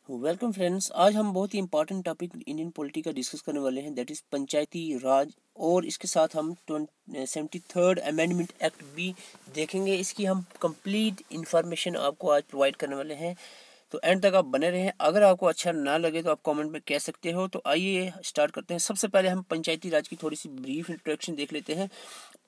Welcome friends, आज हम बहुत ही इंपॉर्टेंट टॉपिक इंडियन पॉलिटी का डिस्कस करने वाले हैं, दैट इज़ पंचायती राज। और इसके साथ हम 73rd अमेंडमेंट एक्ट भी देखेंगे। इसकी हम कंप्लीट इंफॉर्मेशन आपको आज प्रोवाइड करने वाले हैं, तो एंड तक आप बने रहें। अगर आपको अच्छा ना लगे तो आप कमेंट में कह सकते हो। तो आइए स्टार्ट करते हैं। सबसे पहले हम पंचायती राज की थोड़ी सी ब्रीफ इंट्रोडक्शन देख लेते हैं।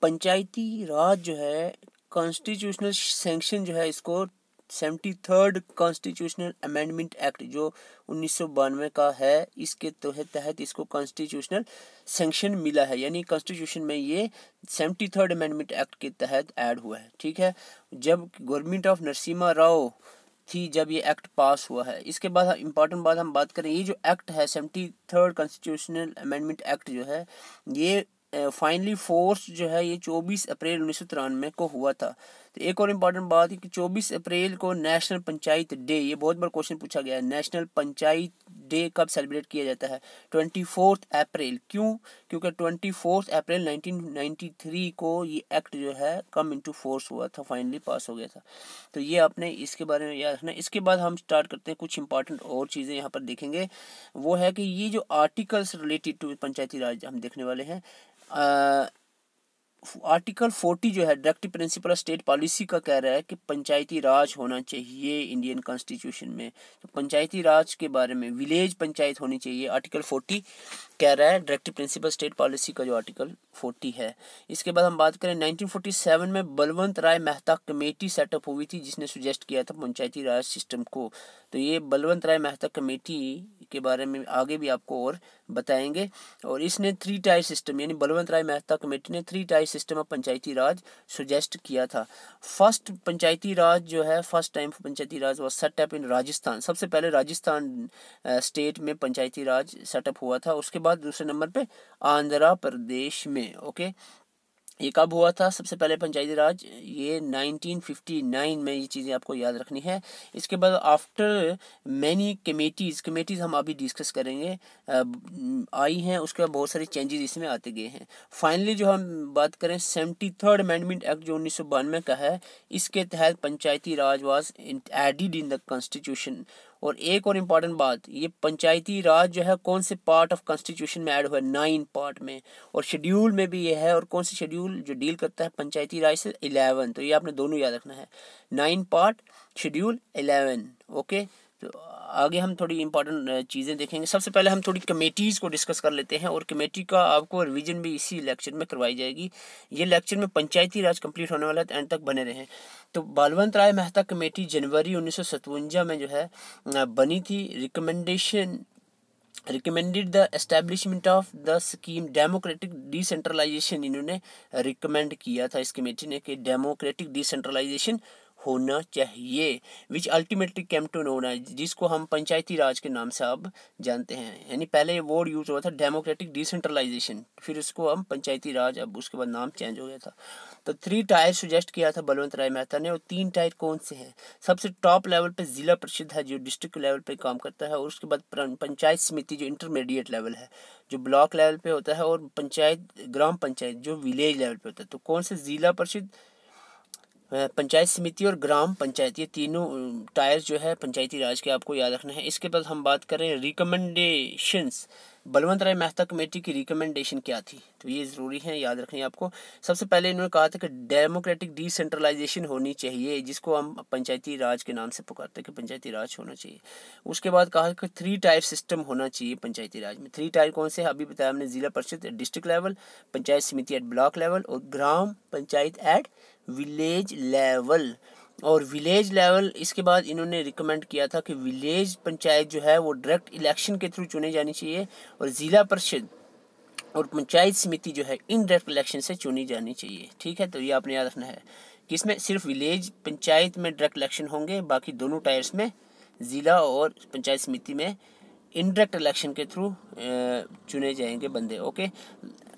पंचायती राज जो है, कॉन्स्टिट्यूशनल सेंक्शन जो है इसको 73rd कॉन्स्टिट्यूशनल अमेंडमेंट एक्ट जो 1992 का है, इसके तहत इसको कॉन्स्टिट्यूशनल सेंक्शन मिला है, यानी कॉन्स्टिट्यूशन में ये 73rd अमेंडमेंट एक्ट के तहत ऐड हुआ है। ठीक है, जब गवर्नमेंट ऑफ नरसिम्हा राव थी जब ये एक्ट पास हुआ है। इसके बाद इम्पॉर्टेंट बात हम बात करें, ये जो एक्ट है 73rd कॉन्स्टिट्यूशनल अमेंडमेंट एक्ट जो है, ये फाइनली फोर्स जो है ये 24 अप्रैल 1993 को हुआ था। तो एक और इम्पॉर्टेंट बात है कि 24 अप्रैल को नेशनल पंचायत डे, ये बहुत बार क्वेश्चन पूछा गया है, नेशनल पंचायत डे कब सेलिब्रेट किया जाता है? 24 अप्रैल। क्यों? क्योंकि 24 अप्रैल 1993 को ये एक्ट जो है कम इनटू फोर्स हुआ था, फाइनली पास हो गया था। तो ये आपने इसके बारे में याद रखना। इसके बाद हम स्टार्ट करते हैं, कुछ इंपॉर्टेंट और चीज़ें यहाँ पर देखेंगे। वो है कि ये जो आर्टिकल्स रिलेटेड टू पंचायती राज हम देखने वाले हैं। आर्टिकल 40 जो है directive principle of state policy का कह रहा है कि पंचायती राज होना चाहिए इंडियन कॉन्स्टिट्यूशन में। तो पंचायती राज के बारे में विलेज पंचायत होनी चाहिए, आर्टिकल 40 कह रहा है, डायरेक्टिव प्रिंसिपल स्टेट पॉलिसी का जो आर्टिकल 40 है। इसके बाद हम बात करें 1947 में बलवंत राय मेहता कमेटी सेटअप हुई थी, जिसने सुजेस्ट किया था पंचायती राज सिस्टम को। तो ये बलवंत राय मेहता कमेटी के बारे में आगे भी आपको और बताएंगे। और इसने 3 टायर सिस्टम, यानी बलवंत राय मेहता कमेटी ने 3 tier system of Panchayati Raj suggest किया था। फर्स्ट पंचायती राज जो है, first time Panchayati Raj was set up in Rajasthan. सबसे पहले राजस्थान स्टेट में पंचायती राज सेटअप हुआ था। उसके बाद दूसरे नंबर पे आंध्र प्रदेश में। ओके, ये कब हुआ था सबसे पहले पंचायती राज? ये 1959 में। ये चीज़ें आपको याद रखनी है। इसके बाद आफ्टर मैनी कमेटीज़ हम अभी डिस्कस करेंगे आई हैं, उसके बाद बहुत सारी चेंजेस इसमें आते गए हैं। फाइनली जो हम बात करें 73rd अमेंडमेंट एक्ट जो 1992 का है, इसके तहत Panchayati Raj was added in the constitution. और एक और इम्पॉर्टेंट बात, ये पंचायती राज जो है कौन से पार्ट ऑफ कॉन्स्टिट्यूशन में ऐड हुआ है? 9 पार्ट में। और शेड्यूल में भी ये है। और कौन सा शेड्यूल जो डील करता है पंचायती राज से? 11। तो ये आपने दोनों याद रखना है, 9 पार्ट, शेड्यूल 11। ओके, तो आगे हम थोड़ी इंपॉर्टेंट चीज़ें देखेंगे। सबसे पहले हम थोड़ी कमेटीज़ को डिस्कस कर लेते हैं, और कमेटी का आपको रिवीजन भी इसी लेक्चर में करवाई जाएगी। ये लेक्चर में पंचायती राज कंप्लीट होने वाला है, तो एंड तक बने रहें। तो बलवंत राय मेहता कमेटी जनवरी 1957 में जो है बनी थी। Recommended the establishment of the scheme democratic decentralisation. इन्होंने रिकमेंड किया था इस कमेटी ने कि डेमोक्रेटिक डिसेंट्रलाइजेशन होना चाहिए, which ultimately came to known as, जिसको हम पंचायती राज के नाम से अब जानते हैं। यानी पहले ये वर्ड यूज हुआ था डेमोक्रेटिक डिसेंट्रलाइजेशन, फिर उसको हम पंचायती राज, अब उसके बाद नाम चेंज हो गया था। तो 3 टायर सुजेस्ट किया था बलवंत राय मेहता ने। और 3 टायर कौन से हैं? सबसे टॉप लेवल पे जिला परिषद है जो डिस्ट्रिक्ट लेवल पे काम करता है, और उसके बाद पंचायत समिति जो इंटरमीडिएट लेवल है, जो ब्लॉक लेवल पे होता है, और पंचायत, ग्राम पंचायत जो विलेज लेवल पे होता है। तो कौन से? जिला परिषद, पंचायत समिति और ग्राम पंचायत, ये तीनों टायर जो है पंचायती राज के आपको याद रखना है। इसके बाद हम बात करें रिकमेंडेशंस, बलवंत राय मेहता कमेटी की रिकमेंडेशन क्या थी, तो ये ज़रूरी है, याद रखनी है आपको। सबसे पहले इन्होंने कहा था कि डेमोक्रेटिक डिसेंट्रलाइजेशन होनी चाहिए, जिसको हम पंचायती राज के नाम से पुकारते हैं कि पंचायती राज होना चाहिए। उसके बाद कहा कि 3 टायर सिस्टम होना चाहिए पंचायती राज में। 3 टायर कौन से है? अभी बताया हमने, जिला परिषद डिस्ट्रिक्ट लेवल, पंचायत समिति एट ब्लॉक लेवल, और ग्राम पंचायत एट विलेज लेवल। और विलेज लेवल, इसके बाद इन्होंने रिकमेंड किया था कि विलेज पंचायत जो है वो डायरेक्ट इलेक्शन के थ्रू चुनी जानी चाहिए, और जिला परिषद और पंचायत समिति जो है इनडायरेक्ट इलेक्शन से चुनी जानी चाहिए। ठीक है, तो ये आपने याद रखना है कि इसमें सिर्फ विलेज पंचायत में डायरेक्ट इलेक्शन होंगे, बाकी दोनों टायर्स में, जिला और पंचायत समिति में, इनडायरेक्ट इलेक्शन के थ्रू चुने जाएंगे बंदे। ओके,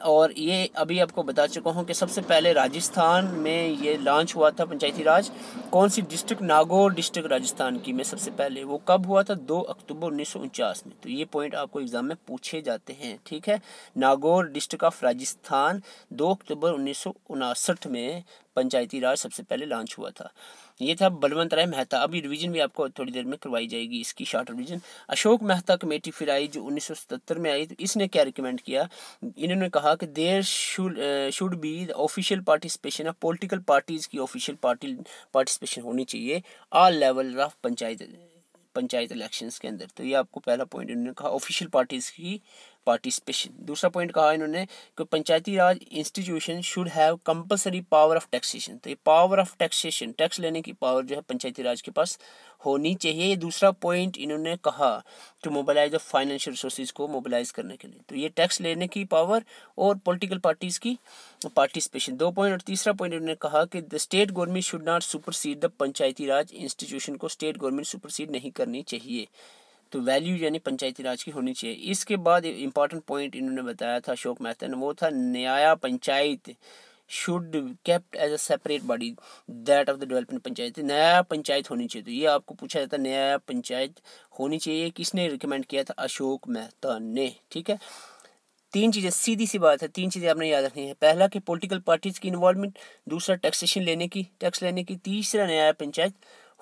और ये अभी आपको बता चुका हूँ कि सबसे पहले राजस्थान में ये लॉन्च हुआ था पंचायती राज। कौन सी डिस्ट्रिक्ट? नागौर डिस्ट्रिक्ट राजस्थान की में सबसे पहले। वो कब हुआ था? 2 अक्टूबर 1949 में। तो ये पॉइंट आपको एग्जाम में पूछे जाते हैं, ठीक है। नागौर डिस्ट्रिक्ट ऑफ राजस्थान 2 अक्टूबर 1959 में पंचायती राज सबसे पहले लॉन्च हुआ था। ये था बलवंत राय मेहता। अभी रिवीजन भी आपको थोड़ी देर में करवाई जाएगी, इसकी short revision. Ashok Mehta committee फिर आई जो 1977 में आई। तो इसने क्या रिकमेंड किया? इन्होंने कहा कि there should be the official participation of political parties की ऑफिशियल पार्टिसिपेशन होनी चाहिए all level of panchayat elections के अंदर। तो ये आपको पहला पॉइंट इन्होंने कहा, ऑफिशियल पार्टीज की पार्टिसिपेशन। दूसरा पॉइंट कहा इन्होंने कि Panchayati Raj institution should have compulsory power of taxation. तो ये पावर ऑफ टैक्सेशन, टैक्स लेने की पावर जो है पंचायती राज के पास होनी चाहिए। दूसरा पॉइंट इन्होंने कहा to mobilise the financial resources को मोबिलाइज करने के लिए। तो ये टैक्स लेने की पावर और पॉलिटिकल पार्टीज की पार्टिसिपेशन, 2 पॉइंट। और तीसरा पॉइंट इन्होंने कहा कि the state government should not supersede the Panchayati Raj institution को स्टेट गवर्नमेंट सुपरसीड नहीं करनी चाहिए। तो वैल्यू यानी पंचायती राज की होनी चाहिए। इसके बाद इंपॉर्टेंट पॉइंट इन्होंने बताया था अशोक मेहता ने, वो था न्याय panchayat should kept as a separate body that of the development panchayat. नया पंचायत होनी चाहिए। तो ये आपको पूछा जाता है नया पंचायत होनी चाहिए, किसने रिकमेंड किया था? अशोक मेहता ने, ठीक है। 3 चीज़ें, सीधी सी बात है, 3 चीज़ें आपने याद रखनी है। पहला कि पॉलिटिकल पार्टीज की इन्वॉल्वमेंट, दूसरा टैक्सेशन लेने की, टैक्स लेने की, तीसरा न्याय पंचायत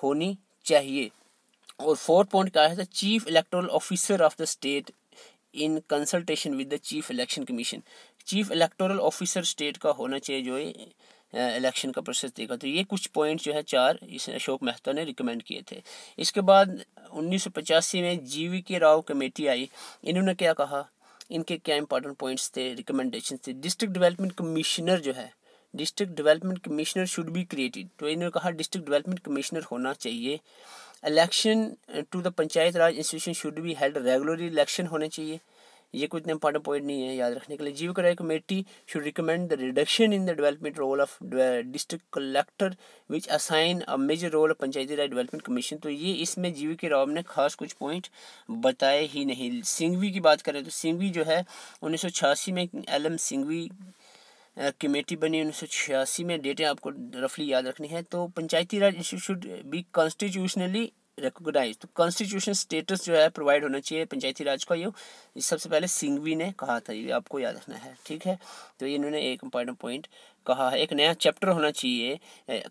होनी चाहिए। और 4th पॉइंट क्या है? Chief electoral officer of the state in consultation with the chief election commission. Chief electoral officer state का होना चाहिए जो है इलेक्शन का प्रोसेस देगा। तो ये कुछ पॉइंट्स जो है 4 इस अशोक मेहता ने रिकमेंड किए थे। इसके बाद 1985 में जीवी के राव कमेटी आई। इन्होंने क्या कहा? इनके क्या इंपॉर्टेंट पॉइंट्स थे, रिकमेंडेशन थे? डिस्ट्रिक्ट डेवलपमेंट कमिश्नर जो है, district development commissioner should be created. तो इन्होंने कहा डिस्ट्रिक्ट डेवलपमेंट कमिश्नर होना चाहिए। Election to the panchayat raj institution should be held regularly, election होने चाहिए। ये कुछ इंपॉर्टेंट पॉइंट नहीं है याद रखने के लिए। G V K Rao committee should recommend the reduction in the development role of district collector which assign a major role of Panchayati Raj development commission. तो ये इसमें जीविका राव ने खास कुछ पॉइंट बताए ही नहीं। सिंघवी की बात करें तो सिंघवी जो है 1986 में LM सिंघवी कमेटी बनी 1986 में। डेटें आपको रफली याद रखनी है। तो Panchayati Raj institute should be constitutionally recognise. तो कॉन्स्टिट्यूशन स्टेटस जो है प्रोवाइड होना चाहिए पंचायती राज का। ये सबसे पहले सिंघवी ने कहा था, ये आपको याद रखना है, ठीक है। तो ये इन्होंने एक इम्पॉर्टेंट पॉइंट कहा है। एक नया चैप्टर होना चाहिए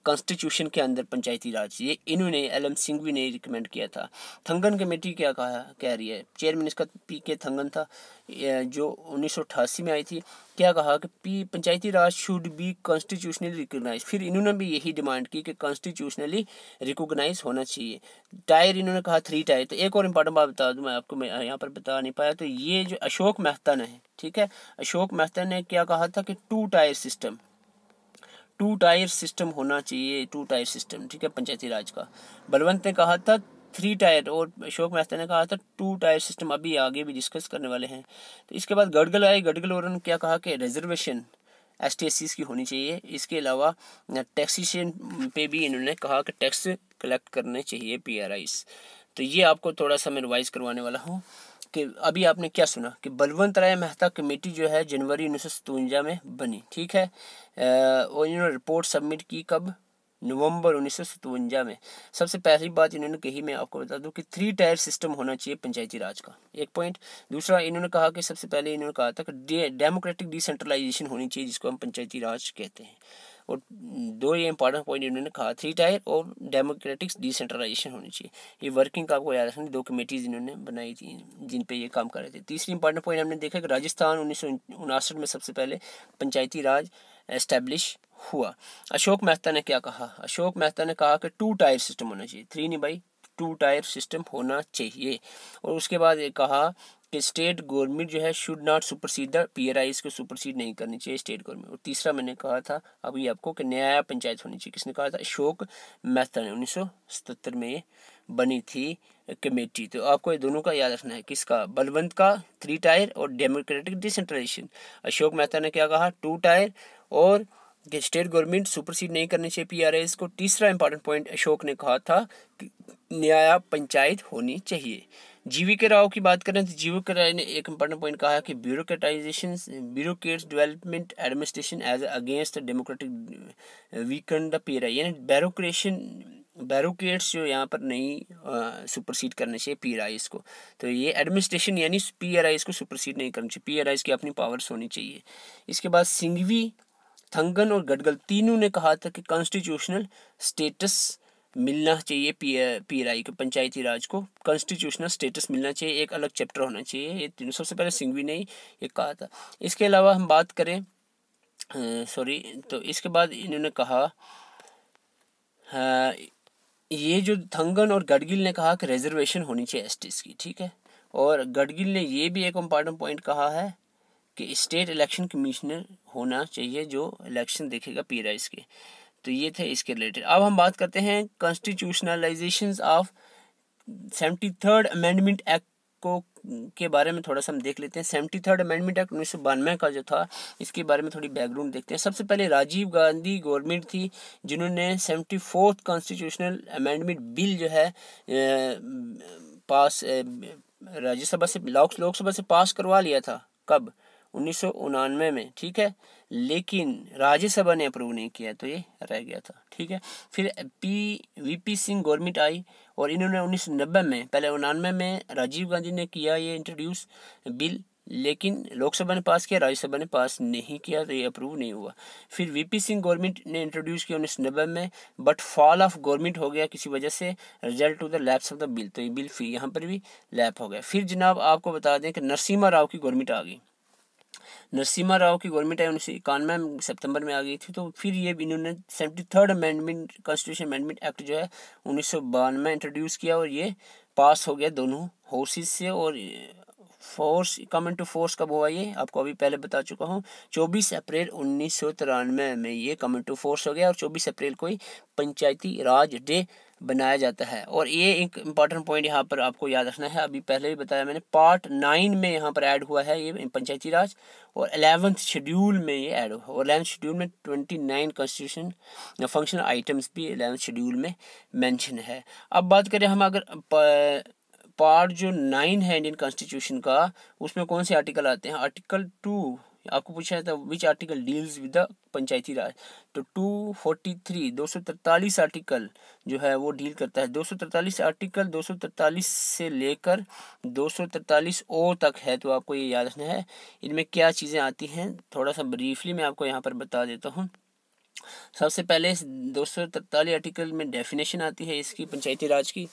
कॉन्स्टिट्यूशन के अंदर पंचायती राज, ये इन्होंने LM सिंघवी ने रिकमेंड किया था। थंगन कमेटी क्या कह रही है? चेयरमैन इसका PK थंगन था, जो 1988 में आई थी। क्या कहा कि पंचायती राज शुड बी कॉन्स्टिट्यूशनली रिकॉग्नाइज। फिर इन्होंने भी यही डिमांड की कि कॉन्स्टिट्यूशनली रिकॉग्नाइज होना चाहिए। टायर इन्होंने कहा 3 टायर। तो एक और इम्पॉर्टेंट बात बता दूं मैं आपको, मैं यहाँ पर बता नहीं पाया। तो ये जो अशोक मेहता ने है, ठीक है, अशोक मेहता ने क्या कहा था कि 2 टायर सिस्टम, 2 टायर सिस्टम होना चाहिए, 2 टायर सिस्टम, ठीक है, पंचायती राज का। बलवंत ने कहा था 3 टायर और अशोक मेहता ने कहा था 2 टायर सिस्टम। अभी आगे भी डिस्कस करने वाले हैं। तो इसके बाद गडगल आए। गडगल और उन्होंने क्या कहा कि रिजर्वेशन ST/SC की होनी चाहिए। इसके अलावा टैक्सेशन पे भी इन्होंने कहा कि टैक्स कलेक्ट करने चाहिए PRIs। तो ये आपको थोड़ा सा मैं रिवाइज करवाने वाला हूँ कि अभी आपने क्या सुना कि बलवंत राय मेहता कमेटी जो है जनवरी 1957 में बनी, ठीक है। और इन्होंने रिपोर्ट सबमिट की कब? नवंबर 1957 में। सबसे पहली बात इन्होंने कही, मैं आपको बता दूं कि 3 टायर सिस्टम होना चाहिए पंचायती राज का, एक पॉइंट। दूसरा इन्होंने कहा कि सबसे पहले इन्होंने कहा था कि डेमोक्रेटिक डिसेंट्रलाइजेशन होनी चाहिए, जिसको हम पंचायती राज कहते हैं। और 2 ये इंपॉर्टेंट पॉइंट इन्होंने कहा, 3 टायर और डेमोक्रेटिक डिसेंट्रलाइजेशन होनी चाहिए। ये वर्किंग का आपको याद रखना, 2 कमेटीज इन्होंने बनाई थी जिन पे ये काम कर रहे थे। तीसरी इंपॉर्टेंट पॉइंट हमने देखा कि राजस्थान 1959 में सबसे पहले पंचायती राज एस्टेब्लिश हुआ। अशोक मेहता ने क्या कहा? अशोक मेहता ने कहा कि 2 टायर सिस्टम होना चाहिए, 3 नहीं भाई, 2 टायर सिस्टम होना चाहिए। और उसके बाद ये कहा कि स्टेट गवर्नमेंट जो है should not supersede the PRIs को सुपरसीड नहीं करनी चाहिए स्टेट गवर्नमेंट। और तीसरा मैंने कहा था अभी आपको कि न्याय पंचायत होनी चाहिए। किसने कहा था? अशोक मेहता ने। 1977 में ये बनी थी कमेटी। तो आपको ये दोनों का याद रखना है, किसका? बलवंत का 3 टायर और डेमोक्रेटिक डिसेंट्रलाइजेशन। अशोक मेहता ने क्या कहा? 2 टायर और कि स्टेट गवर्नमेंट सुपरसीड नहीं करनी चाहिए PRIs को। तीसरा इंपॉर्टेंट पॉइंट अशोक ने कहा था कि न्याय पंचायत होनी चाहिए। जीवीके राव की बात करें तो जीवीके राव ने एक इंपॉर्टेंट पॉइंट कहा है कि bureaucrats development administration as against democratic weaken the PRI, यानी बैरोक्रेट्स जो यहाँ पर नहीं सुपरसीड करने चाहिए पीआरआईस को। तो ये एडमिनिस्ट्रेशन यानी पीआरआईस को सुपरसीड नहीं करनी चाहिए, पीआरआईस की अपनी पावर्स होनी चाहिए। इसके बाद सिंघवी, थंगन और गडगल तीनों ने कहा था कि कॉन्स्टिट्यूशनल स्टेटस मिलना चाहिए पीआरआई को, पंचायती राज को कॉन्स्टिट्यूशनल स्टेटस मिलना चाहिए, एक अलग चैप्टर होना चाहिए। ये तीनों सबसे पहले सिंघवी ने ये कहा था। इसके अलावा हम बात करें तो इसके बाद इन्होंने कहा ये जो थंगन और गडगिल ने कहा कि रिजर्वेशन होनी चाहिए एसटीज की, ठीक है। और गडगिल ने ये भी एक इम्पॉर्टेंट पॉइंट कहा है कि स्टेट इलेक्शन कमिश्नर होना चाहिए जो इलेक्शन देखेगा पीआरआईस के। तो ये थे इसके रिलेटेड। अब हम बात करते हैं कॉन्स्टिट्यूशनलाइजेशन ऑफ 73rd अमेंडमेंट एक्ट को के बारे में थोड़ा सा हम देख लेते हैं। 73rd अमेंडमेंट एक्ट 1992 का जो था, इसके बारे में थोड़ी बैकग्राउंड देखते हैं। सबसे पहले राजीव गांधी गवर्नमेंट थी जिन्होंने 74th कॉन्स्टिट्यूशनल अमेंडमेंट बिल जो है पास राज्यसभा से लोकसभा से पास करवा लिया था। कब? 1999 में, ठीक है। लेकिन राज्यसभा ने अप्रूव नहीं किया तो ये रह गया था, ठीक है। फिर वीपी सिंह गवर्नमेंट आई और इन्होंने 1990 में, पहले 99 में राजीव गांधी ने किया ये इंट्रोड्यूस बिल, लेकिन लोकसभा ने पास किया, राज्यसभा ने पास नहीं किया तो ये अप्रूव नहीं हुआ। फिर वीपी सिंह गवर्नमेंट ने इंट्रोड्यूस किया 1990 में, बट फॉल ऑफ गवर्नमेंट हो गया किसी वजह से, result to the lapse of the bill, तो ये बिल फिर यहाँ पर भी लैप हो गया। फिर जनाब आपको बता दें कि नरसिम्हा राव की गवर्नमेंट आ गई। नरसिम्हा राव की गवर्नमेंट है 1991 सितंबर में आ गई थी। तो फिर ये इन्होंने 73rd amendment constitution amendment act जो है 1992 में इंट्रोड्यूस किया और ये पास हो गया दोनों हाउसेस से। और फोर्स कम इनटू फोर्स कब हुआ ये आपको अभी पहले बता चुका हूँ, 24 अप्रैल 1993 में ये कम इनटू फोर्स हो गया और 24 अप्रैल को ही पंचायती राज डे बनाया जाता है। और ये एक इम्पॉर्टेंट पॉइंट यहाँ पर आपको याद रखना है, अभी पहले भी बताया मैंने, पार्ट 9 में यहाँ पर ऐड हुआ है ये पंचायती राज, और 11th शेड्यूल में ये ऐड हुआ। और 11th शेड्यूल में 29 कॉन्स्टिट्यूशन फंक्शनल आइटम्स भी 11th शेड्यूल में मेंशन है। अब बात करें हम अगर पार्ट जो 9 है इंडियन कॉन्स्टिट्यूशन का, उसमें कौन से आर्टिकल आते हैं? आर्टिकल 2 आपको पूछा था which article deals with the Panchayati Raj, तो 243 243 आर्टिकल जो है वो डील करता है। 243 आर्टिकल 243 से लेकर 243 ओ तक है, तो आपको ये याद रखना है इनमें क्या चीज़ें आती हैं। थोड़ा सा ब्रीफली मैं आपको यहाँ पर बता देता हूँ। सबसे पहले 243 आर्टिकल में डेफिनेशन आती है इसकी पंचायती राज की,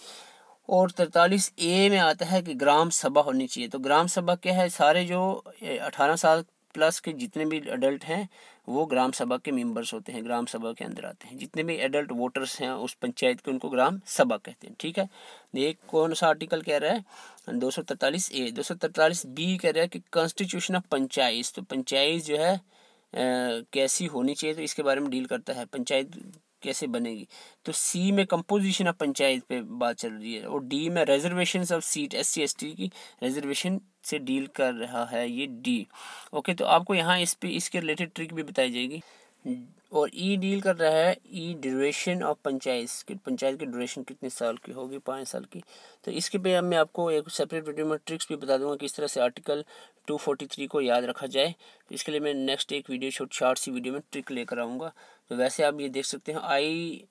और 43 ए में आता है कि ग्राम सभा होनी चाहिए। तो ग्राम सभा क्या है? सारे जो 18 साल प्लस के जितने भी अडल्ट हैं वो ग्राम सभा के मेंबर्स होते हैं, ग्राम सभा के अंदर आते हैं। जितने भी एडल्ट वोटर्स हैं उस पंचायत के, उनको ग्राम सभा कहते हैं, ठीक है। ये कौन सा आर्टिकल कह रहा है? 243 ए। 243 बी कह रहा है कि कॉन्स्टिट्यूशन ऑफ पंचायत, तो पंचायत जो है कैसी होनी चाहिए, तो इसके बारे में डील करता है, पंचायत कैसे बनेगी। तो सी में कंपोजिशन ऑफ पंचायत पे बात चल रही है, और डी में reservation of seat, SC ST की रिजर्वेशन से डील कर रहा है ये डी। ओके, तो आपको यहाँ इस पे इसके रिलेटेड ट्रिक भी बताई जाएगी। और ई डील कर रहा है ड्यूरेशन ऑफ पंचायत की ड्यूरेशन कितने साल की होगी? 5 साल की। तो इसके पे अब मैं आपको एक सेपरेट वीडियो में ट्रिक्स भी बता दूंगा किस तरह से आर्टिकल 243 को याद रखा जाए। तो इसके लिए मैं नेक्स्ट एक वीडियो शॉर्ट सी वीडियो में ट्रिक लेकर आऊँगा। तो वैसे आप ये देख सकते हैं, आई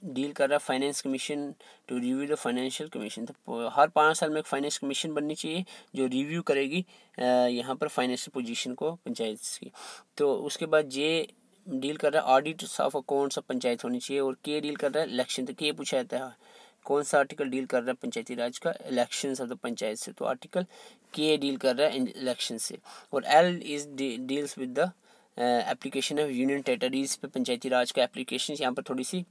डील कर रहा है finance commission to review the financial commission. तो हर 5 साल में एक फाइनेंस कमीशन बननी चाहिए जो रिव्यू करेगी यहाँ पर फाइनेंशियल पोजीशन को पंचायत की। तो उसके बाद जे डील कर रहा है audit of accounts of panchayat होनी चाहिए, और के डील कर रहा है इलेक्शन। तो के पूछा जाता है कौन सा आर्टिकल डील कर रहा है पंचायती राज का? इलेक्शंस ऑफ द पंचायत से, तो आर्टिकल के डील कर रहा है इलेक्शन से। और L is deals with the application of union territories पे पंचायती राज का एप्लीकेशन, यहाँ पर थोड़ी सी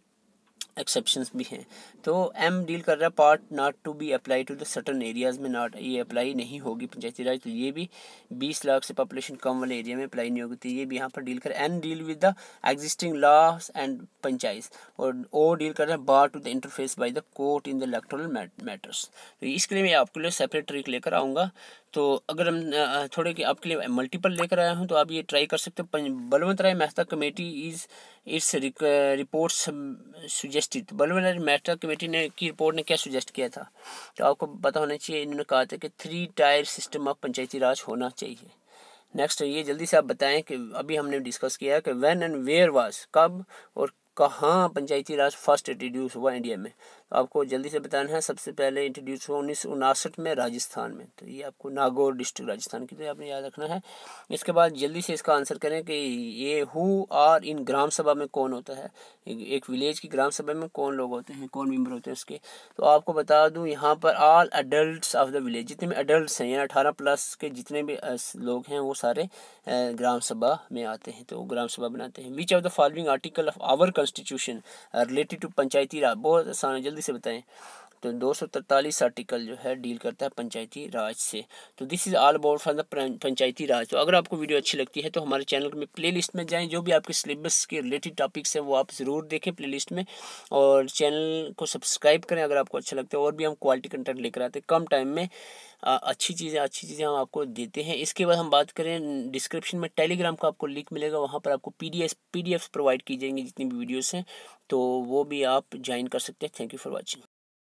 एक्सेप्शंस भी हैं। तो एम डील कर रहा है part not to be apply to the certain areas में, नॉट ये अप्लाई नहीं होगी पंचायती राज, तो ये भी 20 लाख से पॉपुलेशन कम वाले एरिया में अप्लाई नहीं होगी, तो ये भी यहाँ पर डील कर। And deal with the existing laws and panchayat, और ओ डील कर रहा है bar to the interface by the court in the electoral matters. तो इसके लिए मैं आपके लिए सेपरेट ट्रिक लेकर आऊँगा। तो अगर हम थोड़े कि आपके लिए मल्टीपल लेकर आया हूँ तो आप ये ट्राई कर सकते हो। Balwant Rai Mehta committee is its report suggested, बल्वनरी मैटर कमेटी ने की रिपोर्ट ने क्या सुजेस्ट किया था, तो आपको पता होना चाहिए। इन्होंने कहा था कि 3 टायर सिस्टम ऑफ पंचायती राज होना चाहिए। नेक्स्ट ये जल्दी से आप बताएं कि अभी हमने डिस्कस किया कि व्हेन एंड वेयर वाज, कब और कहाँ पंचायती राज फर्स्ट इंट्रोड्यूस हुआ इंडिया में, तो आपको जल्दी से बताना है। सबसे पहले इंट्रोड्यूस हुआ 1959 में राजस्थान में, तो ये आपको नागौर डिस्ट्रिक्ट राजस्थान की, तो आपने याद रखना है। इसके बाद जल्दी से इसका आंसर करें कि ये हु आर इन ग्राम सभा में कौन होता है, एक विलेज की ग्राम सभा में कौन लोग होते हैं, कौन मेंबर होते हैं उसके। तो आपको बता दूं यहाँ पर all adults of the village, जितने भी अडल्ट्स हैं यानी 18 प्लस के जितने भी लोग हैं वो सारे ग्राम सभा में आते हैं, तो ग्राम सभा बनाते हैं। Which of the following article of our constitution related to Panchayati Raj, बहुत आसान है, जल्दी से बताएं। तो 243 आर्टिकल जो है डील करता है पंचायती राज से। तो this is all about from the Panchayati Raj. तो अगर आपको वीडियो अच्छी लगती है तो हमारे चैनल में प्लेलिस्ट में जाएं, जो भी आपके सिलेबस के रिलेटेड टॉपिक्स हैं वो आप ज़रूर देखें प्लेलिस्ट में, और चैनल को सब्सक्राइब करें अगर आपको अच्छा लगता है। और भी हम क्वालिटी कंटेंट लेकर आते हैं कम टाइम में, अच्छी चीज़ें हम आपको देते हैं। इसके बाद हम बात करें, डिस्क्रिप्शन में टेलीग्राम का आपको लिंक मिलेगा, वहाँ पर आपको पीडीएफ प्रोवाइड की जाएंगी जितनी भी वीडियोस हैं, तो वो भी आप ज्वाइन कर सकते हैं। Thank you for watching.